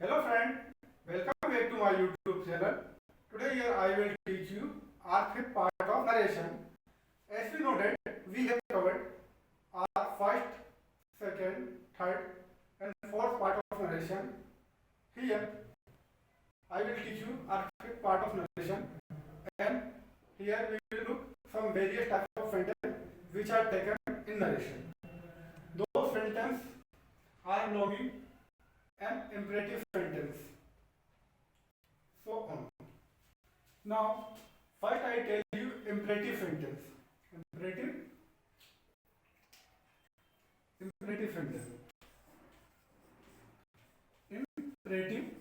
Hello friend, welcome back to my YouTube channel. Today here I will teach you our fifth part of narration. As we know that we have covered our first, second, third and fourth part of narration. Here I will teach you our fifth part of narration, and here we will look some various types of sentences which are taken in narration. Those sentences are belonging an imperative sentence. So on. Now, first I tell you imperative sentence. Imperative sentence. Imperative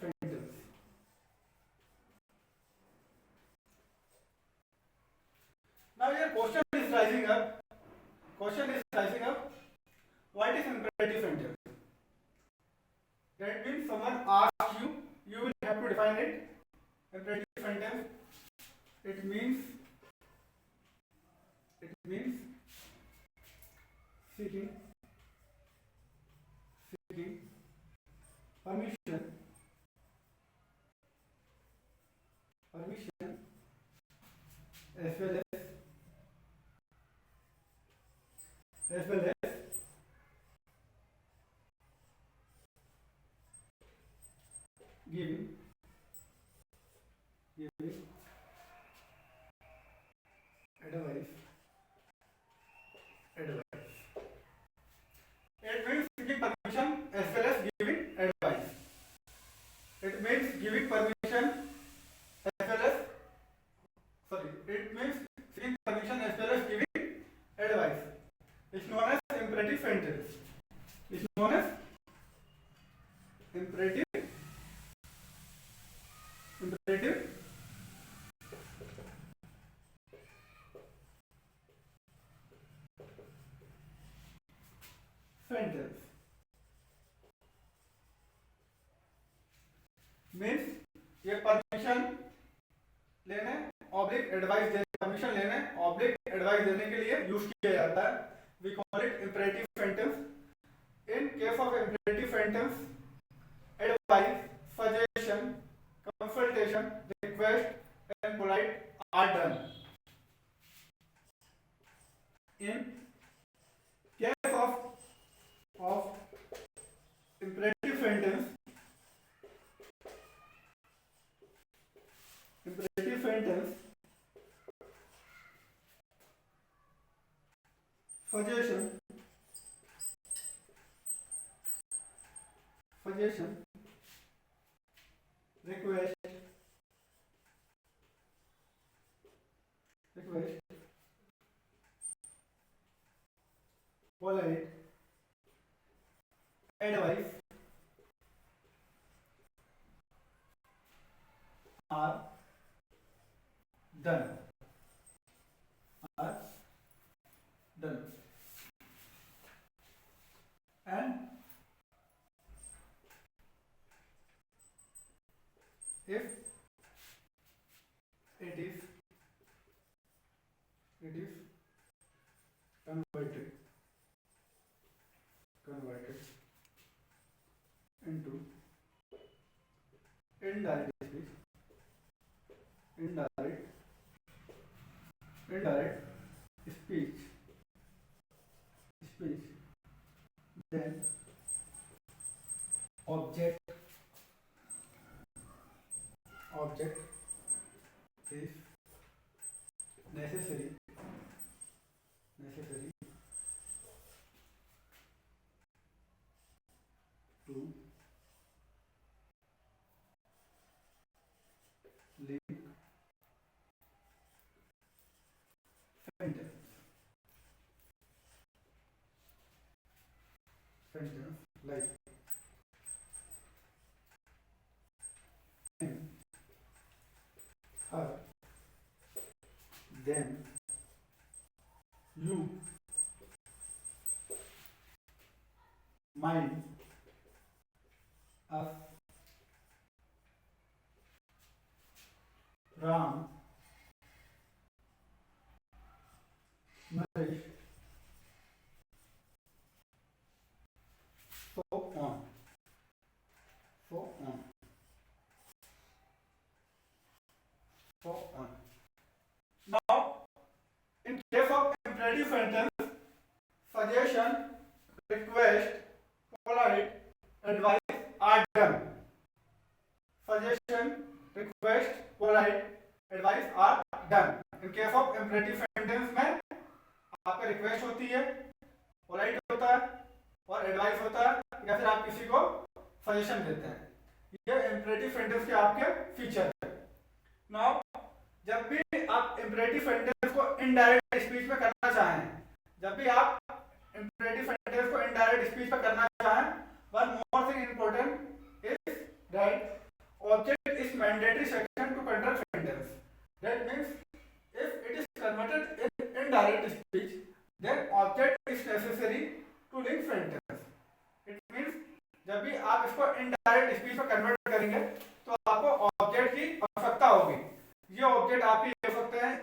sentence. Now your question is rising up. What is imperative sentence? That means someone asks you, you will have to define it. Imperative sentence. It means seeking permission as well as giving advice. It means seeking permission as well as giving advice. It means giving permission as well as it means seeking permission as well as giving advice. It's known as imperative sentence. It's known as imperative sentence. Means ये permission लेने oblique advice देने permission लेने oblique advice देने के लिए use किया जाता है. We call it imperative sentence. In case of imperative sentence, advice, suggestion, consultation, request and polite are done. In case of imperative sentence, suggestion, request, polite, advice are done. And if it is converted into indirect speech, then object is necessary to link sentence like him, her, them, you, mine, us, Ram, Naresh, polite होता है और advice होता है या फिर आप किसी को सजेशन देते हैं। ये इंपरेटिव सेंटेंस के आपके फीचर है। नाउ जब भी आप इंपरेटिव सेंटेंस को इनडायरेक्ट स्पीच में करना चाहें, जब भी आप इंपरेटिव सेंटेंस को इनडायरेक्ट स्पीच में करना चाहें, one more thing important is that object is mandatory section two conduct sentence. That means if it is converted in indirect speech, then object is necessary to link sentence. It means जब भी आप इसको indirect speech में convert करेंगे तो आपको object की आवश्यकता होगी। ये ऑब्जेक्ट आप ही ले सकते हैं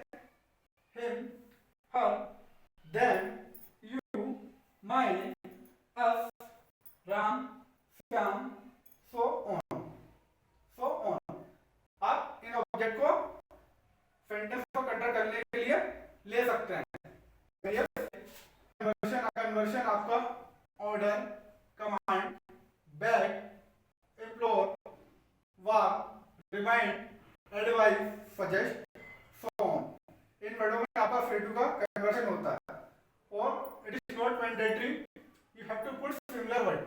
him, her, them, you, mine, us, Ram, Shyam, so on, so on। आप इन ऑब्जेक्ट को सेंटेंस को कंडक्ट करने के लिए ले सकते हैं। कन्वर्शन आपका order, command, beg, implore, warn, remind, advise, suggest, so on. इन वर्डों में आपका फ्री टू का कन्वर्शन होता है और it is not mandatory, you have to put similar word.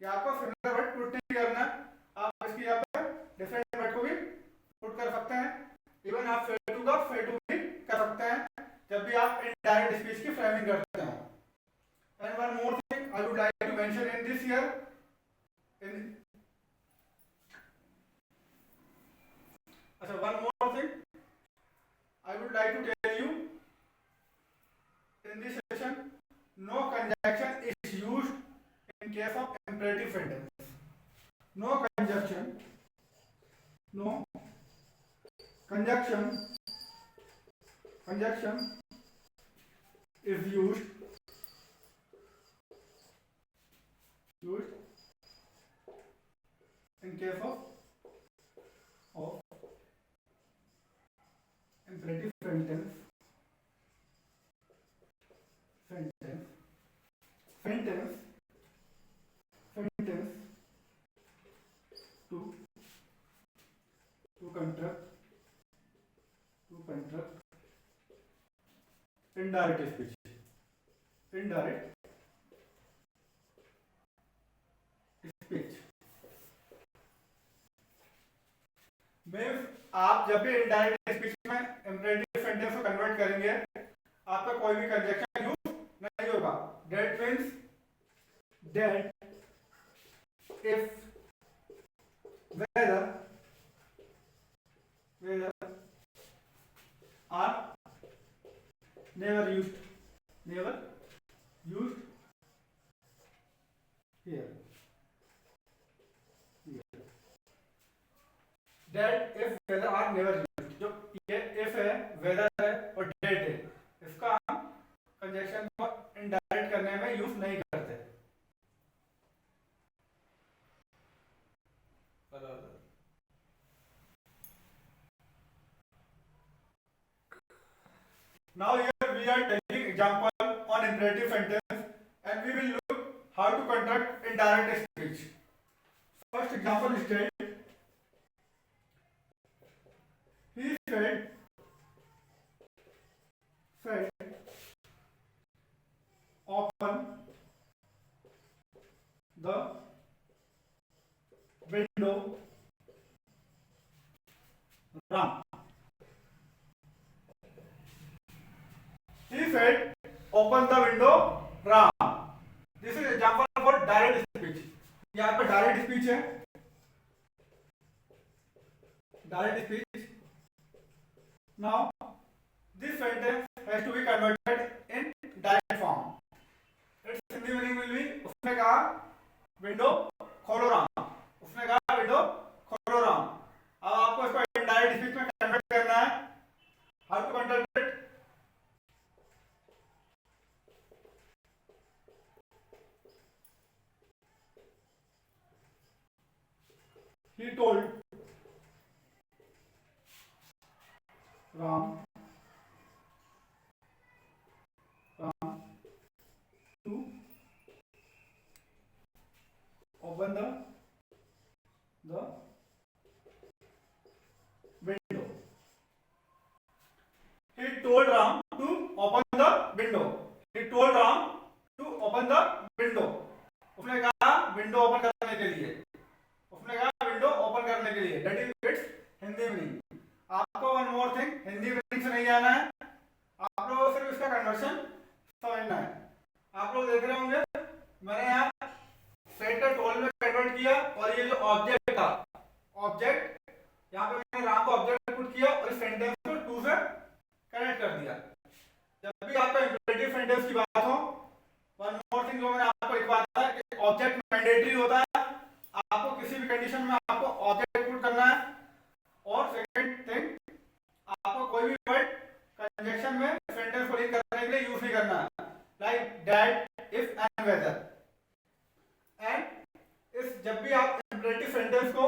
या आपको सिमिलर वर्ड पुट नहीं करना, आप इसकी यहाँ पर डिफरेंट वर्ड को भी पुट कर सकते हैं। इवन आप फेर टू का फेर टू भी कर सकते हैं जब भी आप इनडायरेक्ट स्पीच की फ्रेमिंग करते हैं। And one more thing I would like to mention in this here, अच्छा one more thing I would like to tell you in this session, no conjunction is used in case of imperative sentence. No conjunction, no conjunction is used in case of imperative sentence to construct indirect speech। Means आप जब भी indirect speech में imperative sentence को convert करेंगे आपका कोई भी conjunction use नहीं होगा। That means that if whether are never used here। That if whether are never used, जो ये if है, whether है और that है, इसका हम कंजंक्शन को इनडायरेक्ट करने में यूज नहीं करते। Now here we are taking example on imperative sentence and we will look how to conduct indirect speech. First example is that he said open the window, Ram। He said open the window, Ram। This is example for direct speech। यहाँ पे direct speech है, direct speech। Now this sentence has to be converted in direct form। Its Hindi meaning will be, उसने कहा window खोलो राम, उसने कहा window खोलो राम। अब आपको इसको indirect speech में कन्वर्ट करना है। How to convert it? He told Ram to open the window। He told Ram to open the window। He told Ram to open the window. उसने कहा विंडो ओपन करने के लिए, उसने कहा विंडो ओपन करने के लिए। That is its Hindi meaning. आपको one more thing, Hindi meaning से नहीं आना है, आप लोगों को सिर्फ इसका कन्वर्शन समझना है। आप लोग देख रहे होंगे मैंने यहाँ सेट का टोल में कन्वर्ट किया, और ये जो ऑब्जेक्ट था, ऑब्जेक्ट यहाँ पे मैंने राम को ऑब्जेक्ट पुट किया और इस सेंटेंस को टू से कनेक्ट कर दिया। जब भी आपका इंपेरेटिव सेंटेंस की बात हो, वन मोर थिंग जो मैंने आपको एक बात था कि ऑब्जेक्ट मैंडेटरी होता है, आपको किसी भी कंडीशन में आपको ऑब्जेक्ट पुट करना है। और सेकंड थिंग, आपको कोई भी वर्ड कंजंक्शन में सेंटेंस को लिंक करने के लिए यूज नहीं करना है, like that, if and whether. And इस जब भी आप इंपेरेटिव सेंटेंस को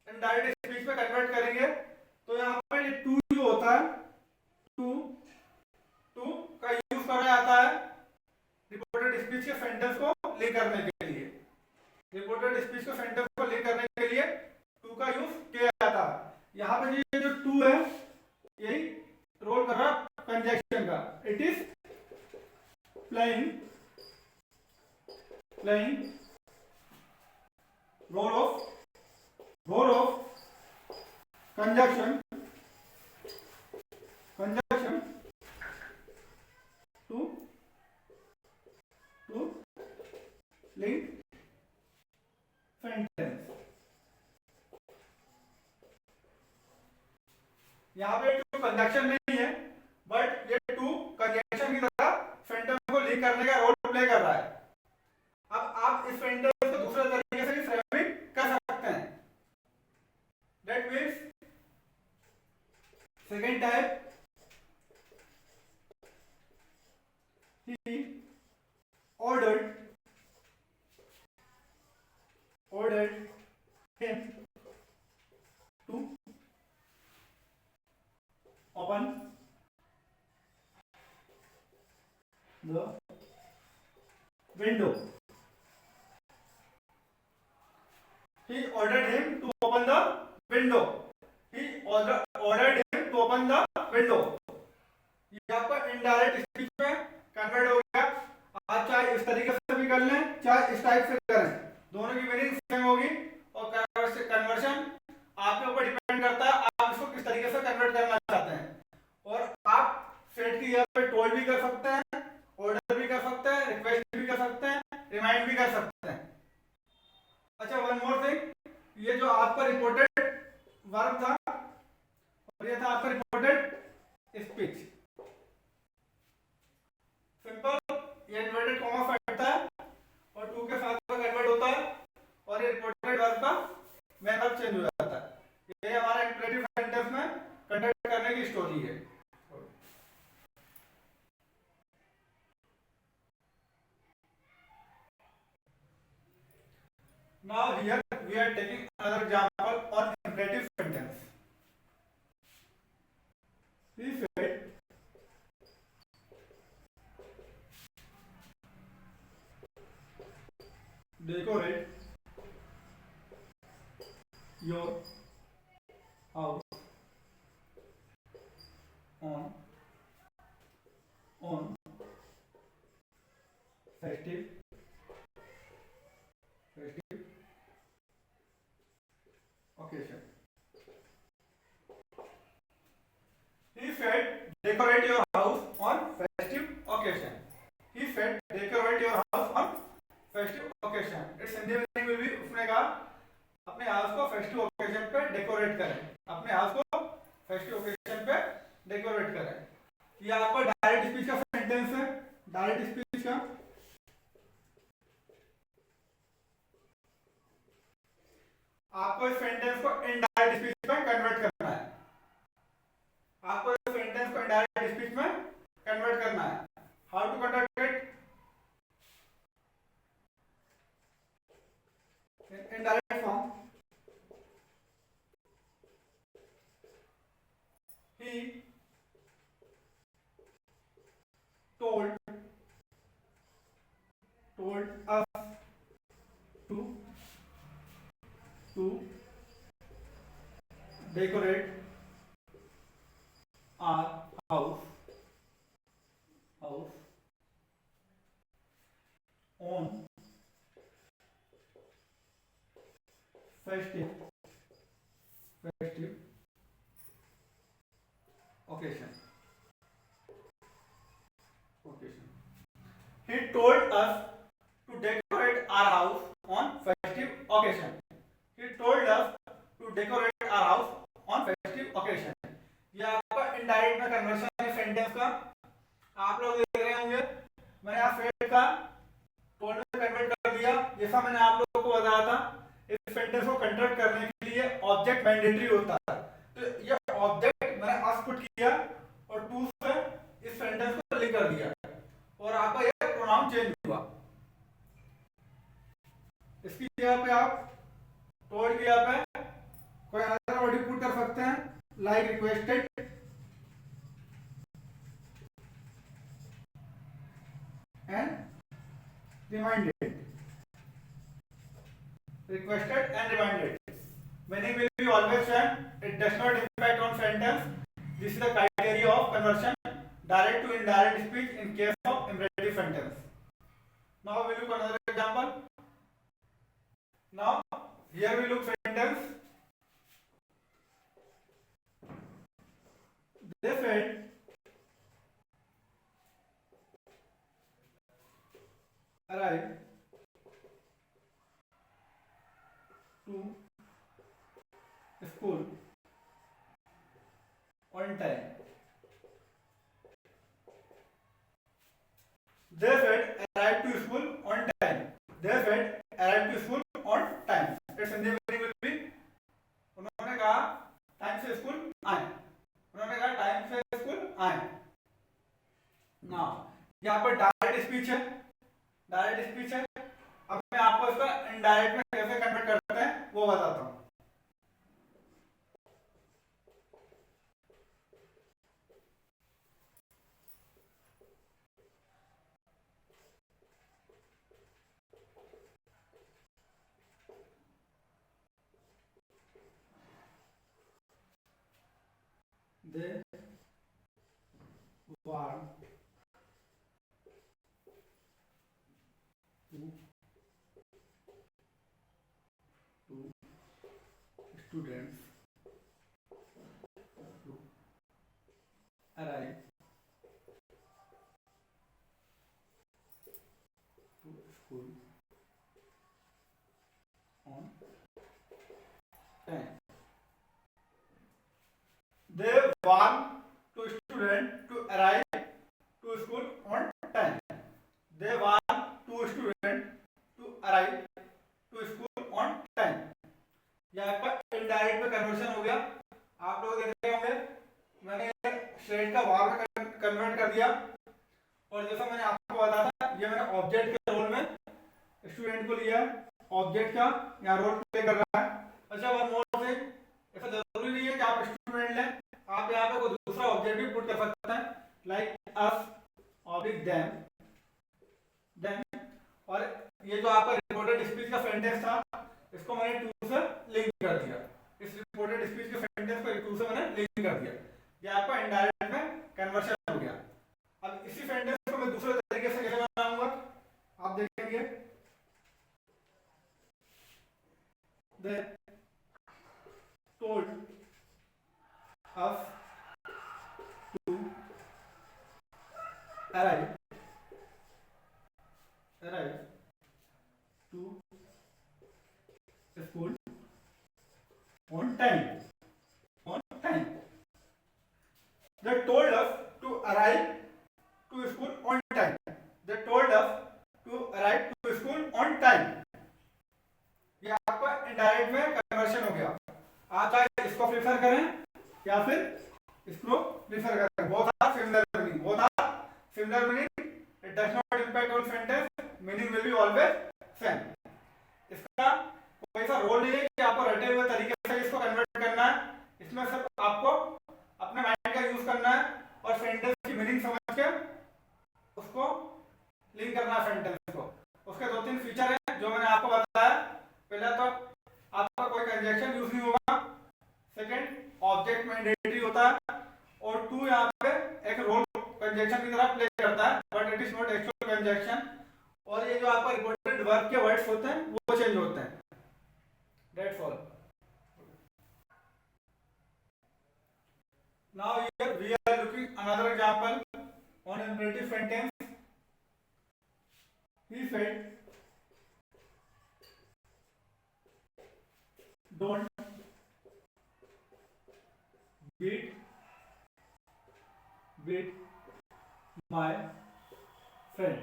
इनडायरेक्ट स्पीच में कन्वर्ट करेंगे तो यहाँ पर ये टू जो होता है, टू का यूज करा जाता है रिपोर्टेड स्पीच के सेंटेंस को लिंक करने के लिए। रिपोर्टेड स्पीच को सेंटेंस को लिंक करने के लिए टू का यूज किया जाता है। यहाँ पे ये जो टू है यही रोल कर रहा है कंजंक्शन का। It is playing role of conjunction to link sentence. यहाँ पे टू कंजंक्शन नहीं है, बट ये टू कंजंक्शन की तरह सेंटेंस को लिंक करने का रोल प्ले कर रहा है। अब आप इस सेंटेंस को दूसरे तरीके से भी फ्रेमिंग कर सकते हैं। That means second type, he ordered him to open the window. He ordered him to open the window. He ordered him to open the window. ये आपका इनडायरेक्ट स्पीच में कन्वर्ट हो गया। आप चाहे इस तरीके से भी कर लें, चाहे इस टाइप से करें, दोनों की मीनिंग सेम होगी। और कन्वर्शन आपके ऊपर डिपेंड करता है आप इसको किस तरीके से कन्वर्ट करना चाहते हैं। और आप सेट की जगह पे टोल्ड भी कर सकते हैं, ऑर्डर भी कर सकते हैं, रिक्वेस्ट भी कर सकते हैं, रिमाइंड भी कर सकते हैं। अच्छा, वन मोर थिंग, ये जो आपका रिपोर्टेड वर्ब था और ये था आपका रिपोर्टेड स्पीच। सिंपल, ये इन्वर्टेड कॉमा फटता है और टू के साथ में कन्वर्ट होता है और ये रिपोर्टेड वर्ब का मेथड चेंज हो जाता है। ये हमारा इंपेरेटिव सेंटेंस में कन्वर्ट करने की स्टोरी है। Now here we are taking another example on imperative sentence. We said decorate your house on festive occasion. He said decorate your house on festive occasion. He said decorate your house on festive occasion. Its Hindi meaning will be, उसने कहा अपने house को festive occasion पे decorate करें, अपने house को festive occasion पे decorate करें। ये आपका डायरेक्ट स्पीच का सेंटेंस है। डायरेक्ट स्पीच का आपको इस सेंटेंस को इनडायरेक्ट स्पीच में कन्वर्ट करना है। आपको इस सेंटेंस को इनडायरेक्ट स्पीच में कन्वर्ट करना है। How to convert it? Indirect form, he told us to decorate our house on festive occasion. He told us to decorate our house on festive occasion. He told us to decorate our house on festive occasion. ये आपका indirect में conversion है sentence का। आप लोग देख रहे होंगे मैंने यहाँ फेड का टोल्ड में कन्वर्ट कर दिया। जैसा मैंने आप लोगों को बताया था इस सेंटेंस को कन्वर्ट करने के लिए ऑब्जेक्ट मैंडेटरी होता है। तो ये ऑब्जेक्ट मैंने अस पुट किया और टू से इस सेंटेंस को लिंक कर दिया और आपका ये प्रोनाउन चेंज हुआ। इसकी जगह पे आप टोल्ड की जगह पे कोई अदर वर्ड पुट कर सकते हैं like requested and reminded. Requested and reminded. Meaning will be always same. It does not impact on sentence. This is the criteria of conversion, direct to indirect speech in case of imperative sentence. Now we look another example. Now here we look sentence. They said arrive to school on time. They said arrive to school on time. They said arrive to school on time. Its Hindi meaning will be उन्होंने कहा time से school आए। उन्होंने कहा time से school आए। ना यहाँ पर डायरेक्ट स्पीच है। डायरेक्ट स्पीच है। अब मैं आपको इसका इनडायरेक्ट में कैसे कन्वर्ट करते हैं वो बताता हूं। They want to students to arrive to school on time. They want to student to arrive to school on time. They want to student to arrive to school on time. यहाँ पर indirect में conversion हो गया। आप लोग देख रहे होंगे मैंने स्ट्रेट का वार में कन्वर्ट कर दिया और जैसा मैंने आपको बताया था ये मैंने ऑब्जेक्ट के रोल में स्टूडेंट को लिया। ऑब्जेक्ट का यहाँ रोल प्ले कर रहा है। अच्छा वन मोर थिंग, ऐसा जरूरी नहीं है कि आप स्टूडेंट लें। आप यहाँ पे कोई दूसरा ऑब्जेक्ट भी पुट कर सकते हैं लाइक अस ऑब्लिक देम। और ये जो आपका रिपोर्टेड स्पीच का सेंटेंस था इसको मैंने टू से लिंक कर दिया। इस रिपोर्टेड स्पीच के सेंटेंस को टू से मैंने लिंक कर दिया। ये आपका इनडायरेक्ट में कन्वर्शन हो गया। अब इसी सेंटेंस को मैं दूसरे तरीके से कैसे बनाऊंगा आप देखेंगे। They told us to arrive to school on time. They told us to arrive to school on time. They told us to arrive to school on time. ये आपका इनडायरेक्ट में कन्वर्शन हो गया। आप चाहे इसको प्रेफर करें या फिर इसको प्रेफर करें। both are similar meaning. It does not impact on sentence. Meaning will be always same. इसका कोई सा रोल नहीं है कि आपको रटे हुए तरीके से इसको कन्वर्ट करना है। इसमें सिर्फ आपको अपने माइंड का यूज करना है और सेंटेंस की मीनिंग समझ के उसको लिंक करना है सेंटेंस को। उसके दो तीन फीचर हैं जो मैंने आपको बताया। पहला तो आपका कोई कंजक्शन यूज नहीं होगा। सेकंड ऑब्जेक्ट मैंडेटरी होता है और टू यहाँ पे एक रोल कंजक्शन की तरह प्ले करता है but it is not actual conjunction. और ये जो आपका रिपोर्टेड वर्ब के वर्ड्स होते हैं वो चेंज होते हैं। That's all. Now here we are looking another example on imperative sentence. He said don't beat my friend.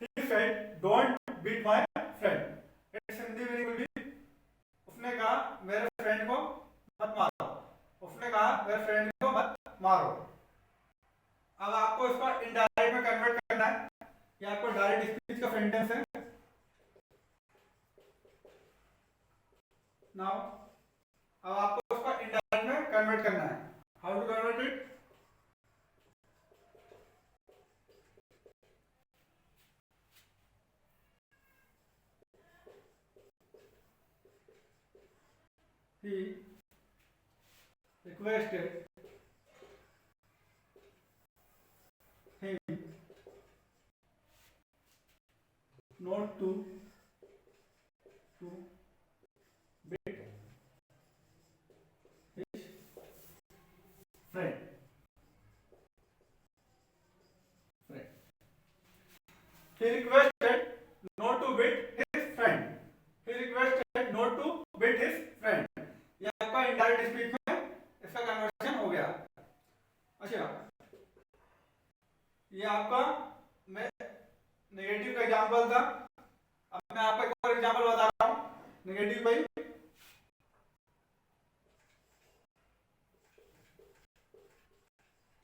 He said don't beat my friend. Its Hindi meaning will B, उसने कहा मेरे friend को मत मारो। उसने कहा मेरे फ्रेंड को मत मारो। अब आपको इसको इनडायरेक्ट में कन्वर्ट करना है। ये आपको डायरेक्ट स्पीच का सेंटेंस है। नाउ अब आपको उसको इनडायरेक्ट में कन्वर्ट करना है। How to convert it? He requested him not to beat his friend. He requested not to beat his friend. He requested not to beat his friend. ये आपका इनडायरेक्ट स्पीच में इसका कन्वर्शन हो गया। अच्छा, ये आपका मैं नेगेटिव का एग्जांपल था। अब मैं आपको एक और एग्जांपल बता रहा हूँ नेगेटिव भाई। He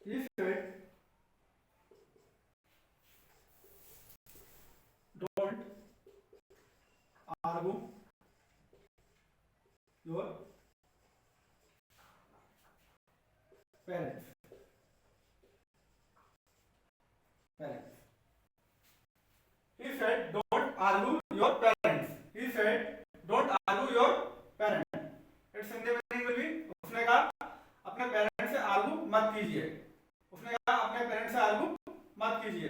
said don't argue your parents. He said don't argue your parents. He said don't argue your parents. Its Hindi meaning will B, उसने कहा अपने पेरेंट्स से आर्गू मत कीजिए। उसने कहा अपने पेरेंट्स से आर्गू मत कीजिए।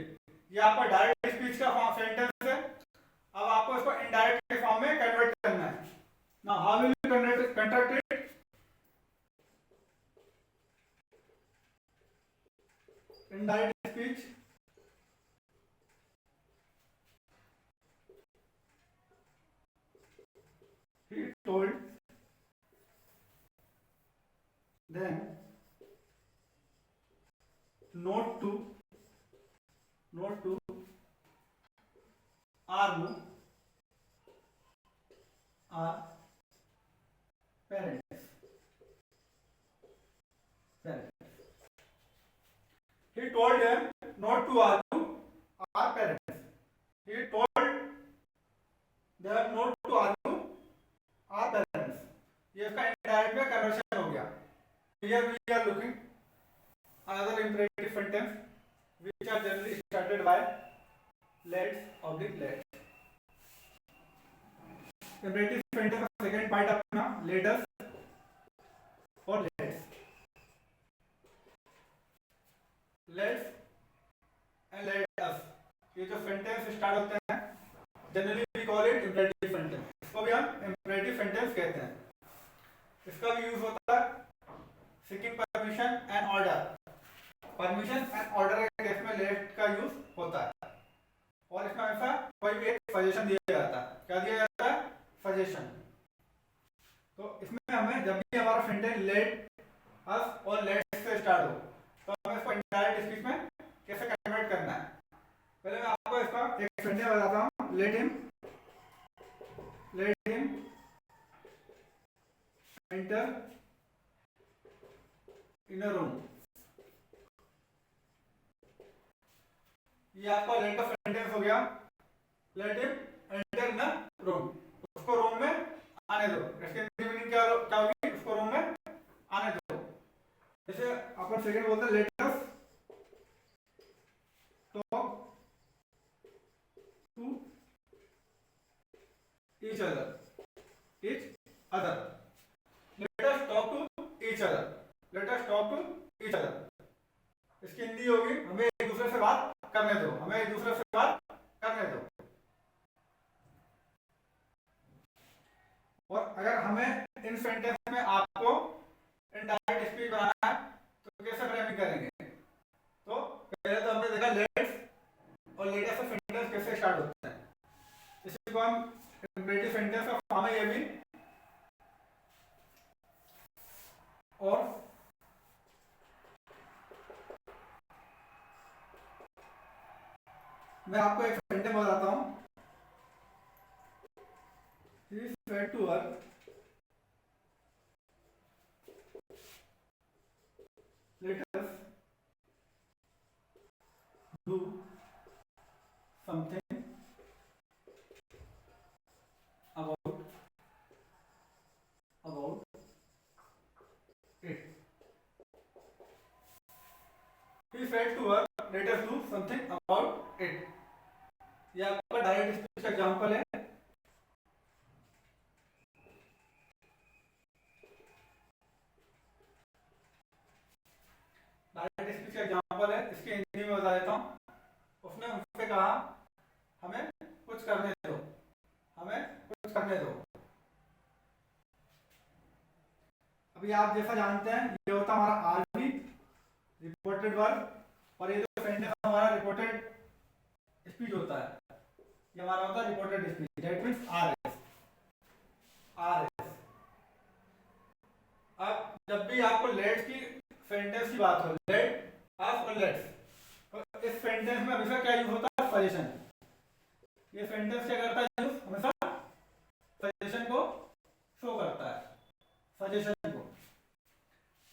ये आपका डायरेक्ट स्पीच का सेंटेंस है। अब आपको इसको इनडायरेक्ट के फॉर्म में कन्वर्ट करना है। Now how will you convert it? Indirect speech, he told them not to argue our parents. He told them not to argue our parents. He told them not to argue our parents. ये इसका indirect में conversion हो गया। Here we are looking another imperative sentence which are generally started by let's/let's. Imperative sentence का second part अपना let us और let's. Let's and let us, ये जो सेंटेंस स्टार्ट होते हैं generally we call it imperative sentence. इसको भी हम इंपरेटिव सेंटेंस कहते हैं। इसका भी यूज होता है seeking permission and order. Permission and order के केस में लेट का यूज होता है और इसमें हमेशा कोई भी एक सजेशन दिया जाता है। क्या दिया जाता है? सजेशन। तो इसमें हमें जब भी हमारा सेंटेंस लेट अस और लेट से स्टार्ट हो तो हमें इसको इनडायरेक्ट स्पीच में कैसे कन्वर्ट करना है। पहले मैं आपको इसका एक सेंटेंस बताता हूँ। Let him enter in a room. ये आपका लेट का सेंटेंस हो गया। Let him enter in a room, उसको रूम में आने दो। इसके मीनिंग क्या होगी? उसको रूम में आने दो। जैसे अपन सेकंड बोलते हैं let us talk to each other. Let us talk to each other. Let us talk to each other. इसकी हिंदी होगी हमें एक से बात करने दो, हमें एक दूसरे से बात करने दो। और अगर हमें इन सेंटेंस में आपको इनडायरेक्ट स्पीच बनाना है तो कैसे फ्रेमिंग करेंगे? तो पहले तो हमने देखा लेट्स, और लेट्स से सेंटेंस कैसे स्टार्ट होता है, इसी को हम इंपरेटिव सेंटेंस का फॉर्म है ये भी। और मैं आपको एक सेंटेंस बताता हूं। He said to her, let us do something about it. He said to her, let us do something about it. ये आपका डायरेक्ट स्पीच का एग्जांपल है। डायरेक्ट स्पीच का एग्जांपल है, इसके हिंदी में बता देता हूँ। उसने उनसे कहा हमें कुछ करने दो, हमें कुछ करने दो। अभी आप जैसा जानते हैं ये होता हमारा आरवी, रिपोर्टेड वर्ब, और ये जो सेंटेंस हमारा रिपोर्टेड स्पीच होता है, ये हमारा होता है reported speech, that means RS. अब जब भी आपको लेट्स की सेंटेंस की बात हो, लेट अस और लेट्स, तो इस सेंटेंस में हमेशा क्या यूज होता है? सजेशन। ये सेंटेंस क्या करता है? यूज हमेशा सजेशन को शो करता है, सजेशन को।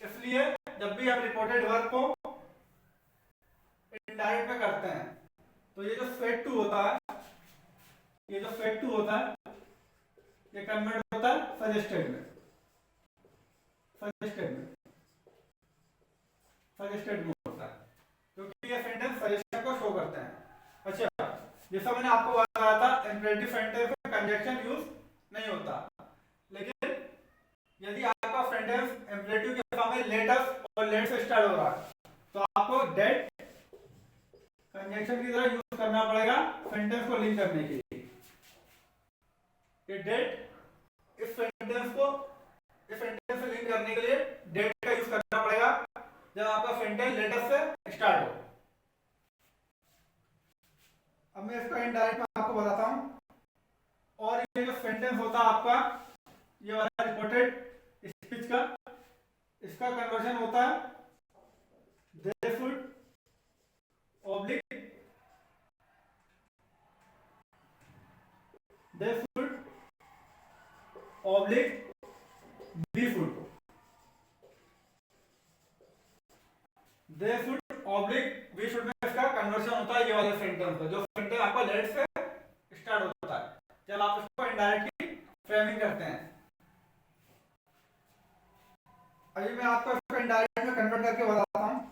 इसलिए जब भी आप रिपोर्टेड वर्ब को इनडायरेक्ट में करते हैं तो ये जो सेड टू होता है, ये जो सेड टू होता है ये कन्वर्ट होता है सजेस्टेड में, सजेस्टेड में होता है, क्योंकि ये सेंटेंस सजेशन को शो करते हैं। अच्छा, जैसा मैंने आपको बताया था इंपरेटिव सेंटेंस में कंजंक्शन यूज नहीं होता, लेकिन यदि आपका सेंटेंस इंपरेटिव के सामने लेट अस और लेट से स्टार्ट हो रहा है तो आपको डेट कंजंक्शन की तरह यूज करना पड़ेगा सेंटेंस को लिंक करने के लिए। ये डेट इस सेंटेंस से लिंक करने के लिए डेट का यूज करना पड़ेगा जब आपका सेंटेंस लेट अस से स्टार्ट हो। अब मैं इसका इनडायरेक्ट में आपको बताता हूं। और ये जो सेंटेंस होता है आपका, ये वाला रिपोर्टेड स्पीच का, इसका कन्वर्जन होता है they should oblique be should, they should oblique be should में इसका कन्वर्जन होता है ये वाले सेंटेंस का, जो सेंटेंस आपका लेट से स्टार्ट होता है। जब आप इसको इनडायरेक्टली फ्रेमिंग करते हैं, अभी मैं आपको इसको इनडायरेक्ट में कन्वर्ट करके बताता हूं।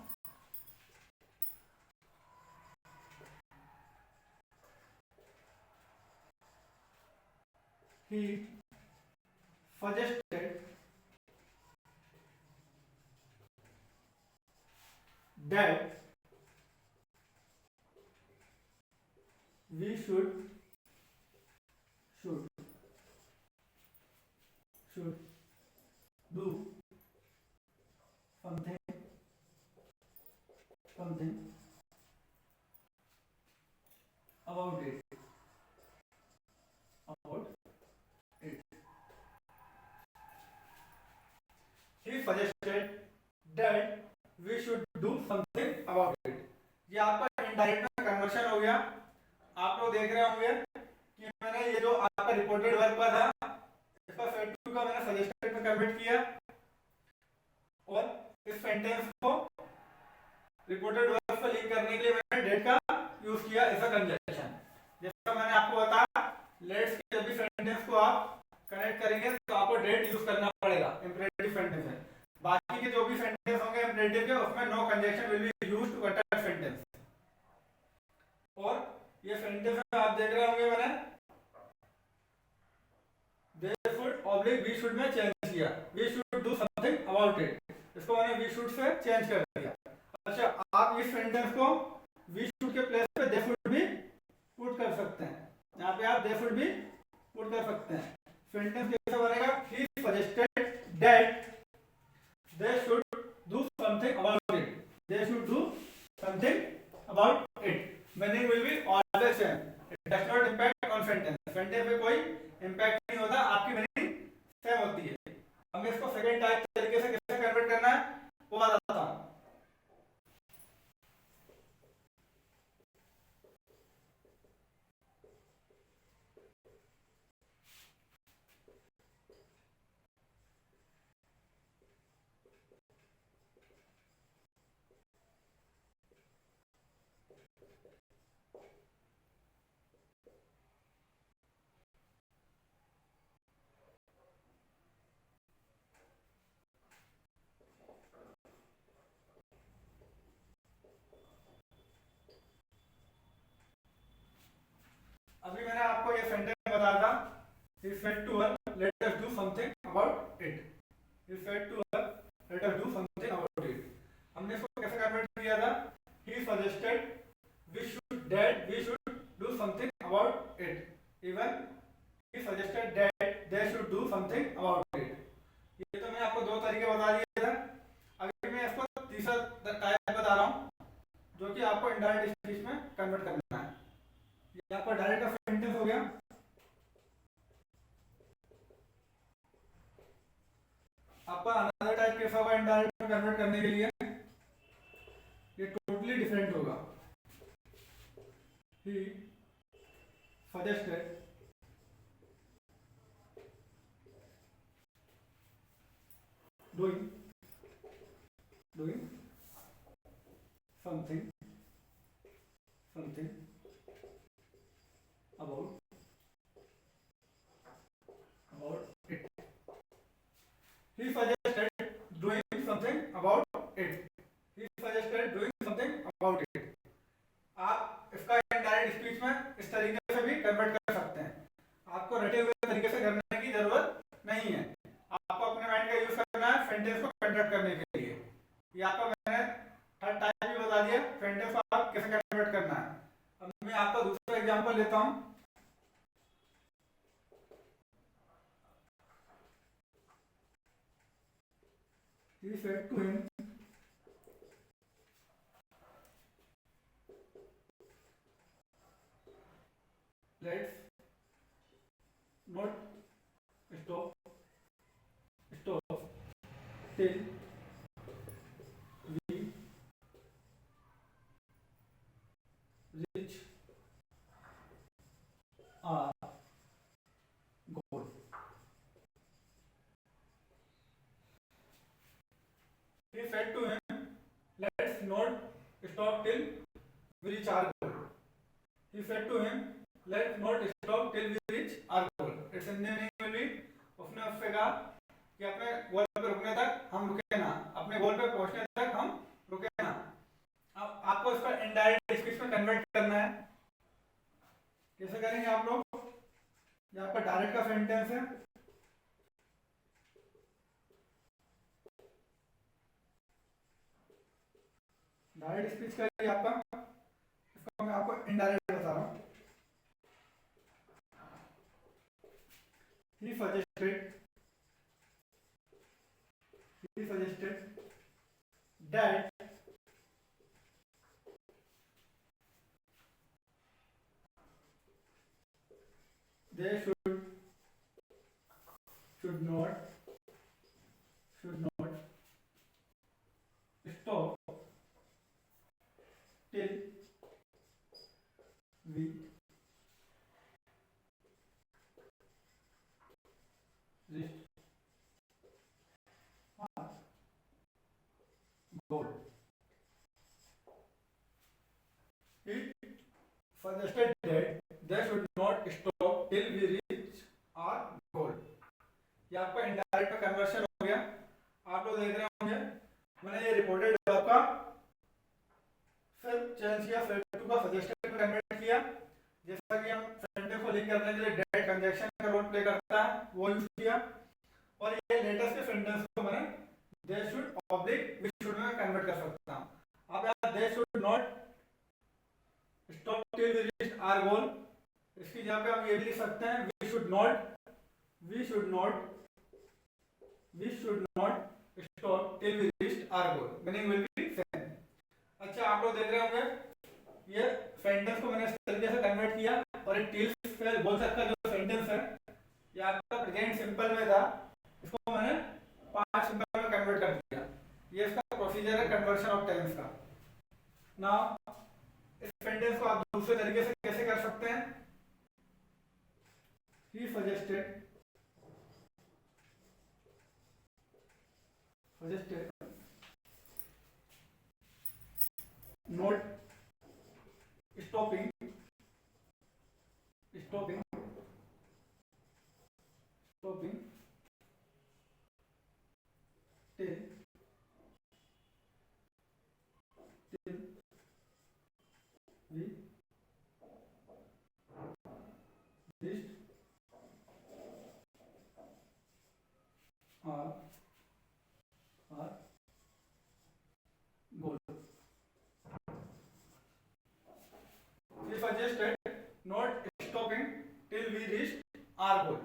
He suggested that we should do something about it. He suggested that we should do something about it. ये आपका इनडायरेक्ट में कन्वर्शन हो गया। आप लोग देख रहे होंगे कि मैंने ये जो आपका रिपोर्टेड वर्ब का था, इसका सेड टू का मैंने सजेस्टेड में कन्वर्ट किया, और इस सेंटेंस को रिपोर्टेड वर्ब से लिंक करने के लिए मैंने डेट का यूज किया एज अ कंजंक्शन। जैसा मैंने आपको बताया, लेट्स के जब भी सेंटेंस को आप कनेक्ट करेंगे तो आपको डेट यूज करना पड़ेगा इंपरेटिव सेंटेंस में। बाकी के जो भी सेंटेंस होंगे इंपरेटिव के, उसमें no conjunction will be used to attach sentence. और ये सेंटेंस में आप देख रहे होंगे मैंने they should oblique we should में चेंज किया, we should do something about it, इसको मैंने वी शुड से चेंज कर दिया। अच्छा, आप इस सेंटेंस को we about it. Meaning will be always same. It does not impact on sentence. Sentence पे कोई impact नहीं होता, आपकी meaning सेम होती है. हमें इसको सेकंड टाइप तरीके से कैसे कन्वर्ट करना है वो बताता हूँ. अभी मैंने आपको ये सेंटेंस बताया था. He said to her, let us do something about it. He said to her, let us do something about it. हमने इसको कैसे कन्वर्ट किया था? He suggested we should do something about it. Even he suggested that they should do something about it. ये तो मैंने आपको दो तरीके बता दिए थे. अभी मैं इसको तीसरा टाइप बता रहा हूँ जो कि आपको इनडायरेक्ट स्पीच में कन्वर्ट करना है. ये आपका डायरेक्ट का सेंटेंस हो गया. आपका अनदर टाइप कैसा होगा इनडायरेक्ट में कन्वर्ट करने के लिए? ये टोटली डिफरेंट होगा. He suggested doing something about it. He suggested doing something about it. He suggested doing something about it. आप इसका इनडायरेक्ट स्पीच में इस तरीके से भी कन्वर्ट कर सकते हैं. आपको रटे हुए तरीके से करने की जरूरत नहीं है. आपको अपने माइंड का यूज करना है सेंटेंस को कन्वर्ट करने के लिए. ये आपको मैंने थर्ड टाइप भी बता दिया सेंटेंस को आप कैसे कन्वर्ट करना है. अब मैं आपका दूसरा एग्जांपल लेता हूं. He said to him, let's not stop till we reach our goal. He said to him, let's not stop till we reach our goal. He said to him, let's not stop till we reach our goal. Its meaning will be, उसने उससे कहा कि अपने गोल पे रुकने तक हम रुके ना, अपने गोल पे पहुंचने तक हम रुके ना. अब आपको इसका इनडायरेक्ट स्पीच में कन्वर्ट करना है. कैसे करेंगे आप लोग? ये आपका डायरेक्ट का सेंटेंस है. डायरेक्ट स्पीच का ये आपका, इसको मैं आपको इनडायरेक्ट बता रहा हूँ. He suggested that they should not stop till we reach our goal. It suggested that they should not stop till we reach our goal. ये आपका इनडायरेक्ट कन्वर्शन हो गया. आप लोग देख रहे होंगे मैंने ये रिपोर्टेड वर्ब का सिर्फ चेंज किया, सेट टू का सजेस्टेड में कन्वर्ट किया. जैसा कि हम सेंटेंस को लिंक करने के लिए डेट कंजंक्शन का रोल प्ले करता है वो यूज किया. और ये लेटेस्ट के सेंटेंस को मैंने they should oblique we should में कन्वर्ट कर सकता हूं. अब यार they should not stop till we reach our goal, इसकी जगह पे हम ये भी लिख सकते हैं we should not stop till we reach our goal. Meaning will be same. अच्छा आप लोग देख रहे होंगे इस सेंटेंस को आप दूसरे तरीके से कैसे कर सकते हैं? He suggested not stopping till we reached our goal. He suggested not stopping till we reached our goal.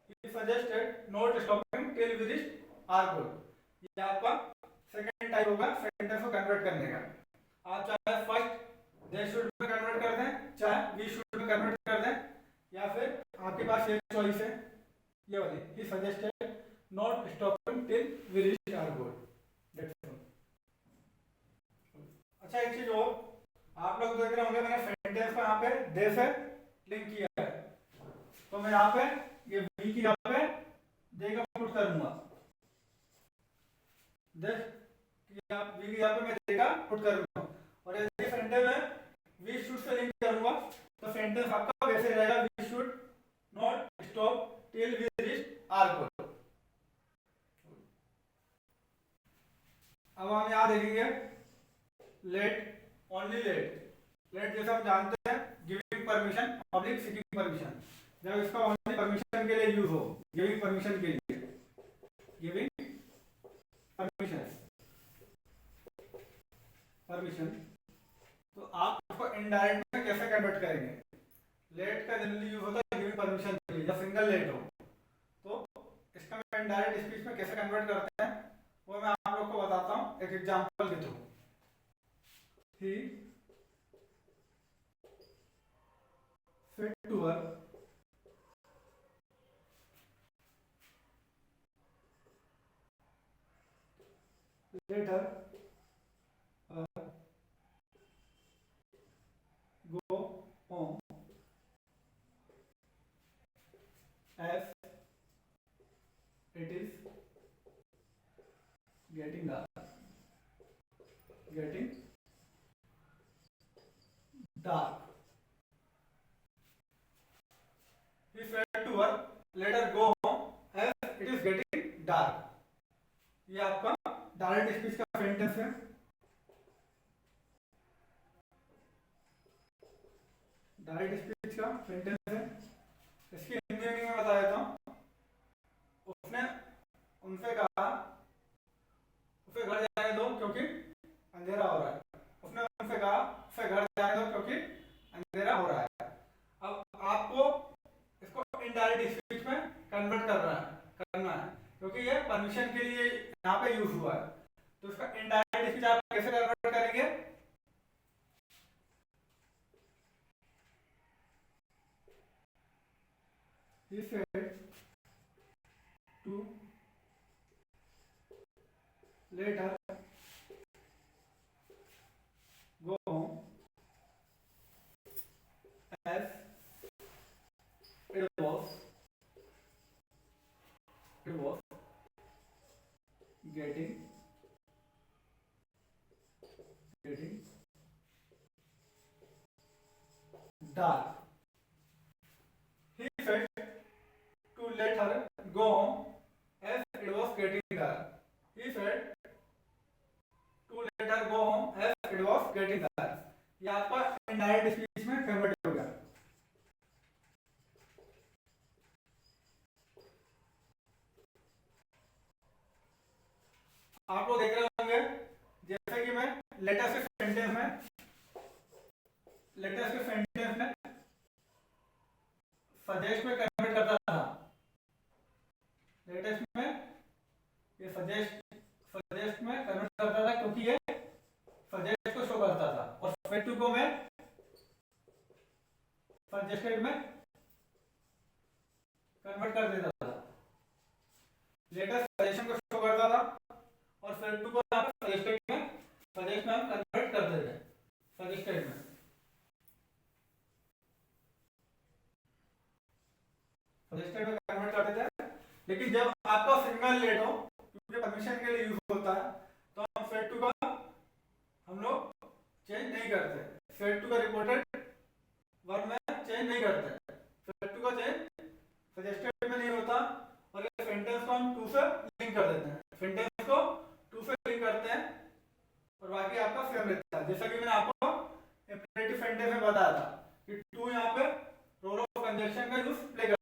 He suggested not stopping till we reached our goal. ये आपका सेकंड टाइप होगा सेंटेंस को कन्वर्ट करने का। आप चाहे first they should में convert कर दें, चाहे वी शुड में कन्वर्ट कर दें, या फिर आपके पास एक चॉइस है ये वाली, he suggested not stopping till we reach our goal. That's all. अच्छा एक चीज और, आप लोग देख रहे होंगे मैंने सेंटेंस को यहाँ पे दे से लिंक किया है, तो मैं यहाँ पे ये वी की यहाँ पे दे का पुट करूंगा, देख कि आप वी की यहाँ पे मैं दे का पुट करूंगा, और यदि सेंटेंस में वी शुड से लिंक करूंगा तो सेंटेंस आपका वैसे रहेगा, we should not stop till we reach our goal. अब हम यहाँ देखेंगे लेट, ओनली लेट। लेट जैसे हम जानते हैं giving permission, public seeking permission, जब इसका ओनली परमिशन के लिए यूज हो, गिविंग परमिशन के लिए, गिविंग परमिशन, तो आप उसको इनडायरेक्ट में कैसे कन्वर्ट करेंगे? लेट का जनरली यूज होता है गिविंग परमिशन के लिए, जब सिंगल लेट हो, तो इसका मैं इनडायरेक्ट स्पीच में कैसे कन्वर्ट करते हैं वो मैं आप लोग को बताता हूँ एक एग्जांपल के through. He said to her let her go home as it is getting dark. He said to her, let her go home as it is getting dark. ये आपका डायरेक्ट स्पीच का सेंटेंस है। Direct speech का sentence है। इसकी Hindi meaning में बता देता हूँ। उसने उनसे कहा उसे घर जाने दो क्योंकि अंधेरा हो रहा है। उसने उनसे कहा उसे घर जाने दो क्योंकि अंधेरा हो रहा है। अब आपको इसको इनडायरेक्ट स्पीच में कन्वर्ट करना है क्योंकि ये परमिशन के लिए यहाँ पे यूज हुआ है, तो इसका इनडायरेक्ट स्पीच आप कैसे कन्वर्ट करेंगे? He said to let her go home as it was getting dark. He said to let her go home as it was getting dark. He said to let her go home as it was getting dark. ये आपका indirect speech में convert हो गया। आप लोग देख रहे होंगे जैसे कि मैं लेटेस्ट के सेंटेंस में सजेस्ट में कन्वर्ट करता था। लेटेस्ट में ये सजेस्ट में कन्वर्ट करता था क्योंकि ये सजेस्ट को शो करता था, और फेक्टिव को मैं सजेस्टेड में कन्वर्ट कर देता था। लेटेस्ट सजेशन को शो करता था और फेक्टिव को सजेस्ट में हम कन्वर्ट कर देते हैं सजेस्टेड में। सजेस्टेड में कन्वर्ट कर देते हैं। लेकिन जब आपका सिंगल लेट हो, क्योंकि परमिशन के लिए यूज होता है, तो हम सेट टू का हम लोग चेंज नहीं करते, सेट टू का रिपोर्टेड वर्ब में चेंज नहीं करते, सेट टू का चेंज सजेस्टेड में नहीं होता, और ये सेंटेंस को हम टू से लिंक कर देते हैं, सेंटेंस को टू से लिंक करते हैं और बाकी आपका सेम रहता है। जैसा कि मैंने आपको इंपेरेटिव सेंटेंस में बताया था कि टू यहाँ पे रोल ऑफ कंजंक्शन का यूज प्ले